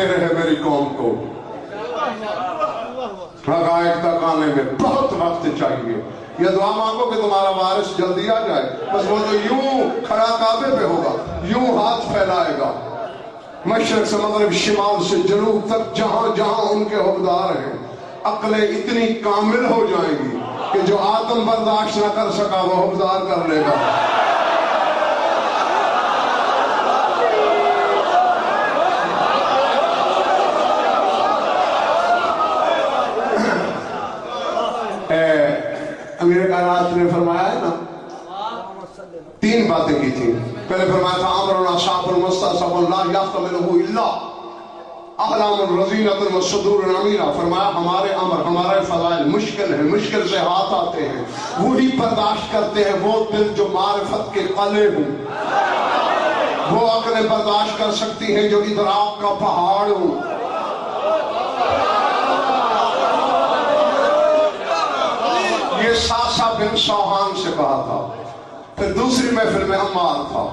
دے رہے میری قوم کو، حقائق تک آنے میں بہت وقت چاہیے۔ یہ دعا مانگو کہ تمہارا وارث جلدی آ جائے، بس وہ تو یوں کھڑا کعبے پہ ہوگا، یوں ہاتھ پھیلائے گا، مشرق سے مغرب، شمال سے جنوب تک، جہاں جہاں ان کے حکمدار ہیں، عقلیں اتنی کامل ہو جائیں گی کہ جو آدم برداشت نہ کر سکا وہ حکمدار کر لے گا۔ امیر کائنات نے فرمایا ہے نا، تین باتیں کی تھی۔ پہلے فرمایا تھا امرنا صعب مستعصب لا یحتملہ الا احلام رزینۃ وصدور عمیرہ۔ فرمایا ہمارے امر، ہمارے فضائل مشکل ہیں، مشکل سے ہاتھ آتے ہیں، وہی برداشت کرتے ہیں وہ دل جو معرفت کے قلعے ہوں، وہ عقلیں برداشت کر سکتی ہیں جو ادراک کا پہاڑ ہوں۔ یہ ساسا بن سوہان سے کہا تھا۔ پھر دوسری محفل میں عمار تھا،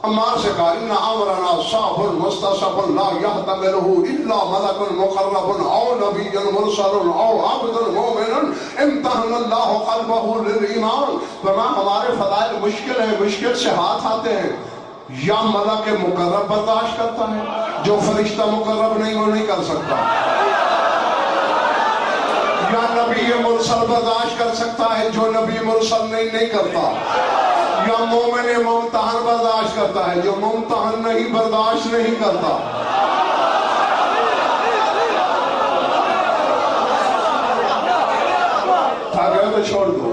عمار سے کہا ان امرنا صعب مستصعب لا يحتملہ الا ملک مقرب او نبی مرسل او عبد مومن امتحن اللہ قلبہ للایمان۔ فرمایا ہمارے فضائل مشکل ہیں، مشکل سے ہاتھ آتے ہیں، یا ملک مقرب برداشت کرتا ہے، جو فرشتہ مقرب نہیں وہ نہیں کر سکتا، یا نبی مرسل برداشت کر سکتا ہے جو نبی مرسل نہیں کرتا، یا مومن ممتحن برداشت کرتا ہے جو ممتحن نہیں برداشت نہیں کرتا۔ تھا گیا تو چھوڑ دو۔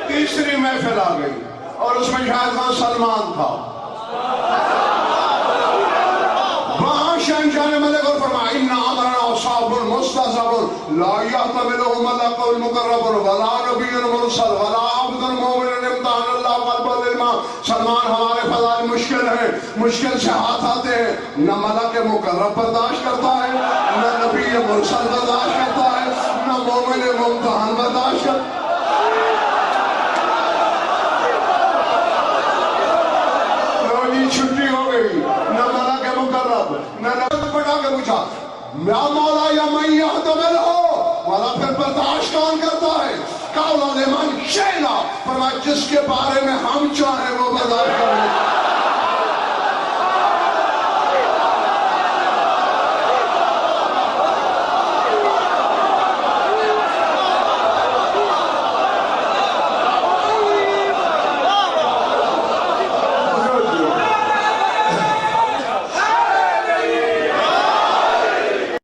تیسری محفل آ گئی اور اس میں شاہد خان سلمان تھا۔ وہاں شہنشاہ نے ملک اور فرمایا ان امرنا صعب مستصعب لا یحتملہ ملک مقرب ولا نبی مرسل ولا عبد مومن امتحن اللہ قلبہ للایمان۔ سلمان ہمارے فضائل مشکل ہیں، مشکل سے ہاتھ آتے ہیں، نہ ملک مقرب برداشت کرتا ہے، نہ نبی مرسل برداشت کرتا ہے، نہ مومن ممتحن برداشت کرتا ہے۔ چھٹی ہو گئی، نہ ملک مقرب نہ نبی پڑھا کے پوچھا یا مولا یا من یحتملہ، مولا پھر برداشت کون کرتا ہے؟ قولا لمن شئنا، فرمایا جس کے بارے میں ہم چاہیں وہ برداشت کریں۔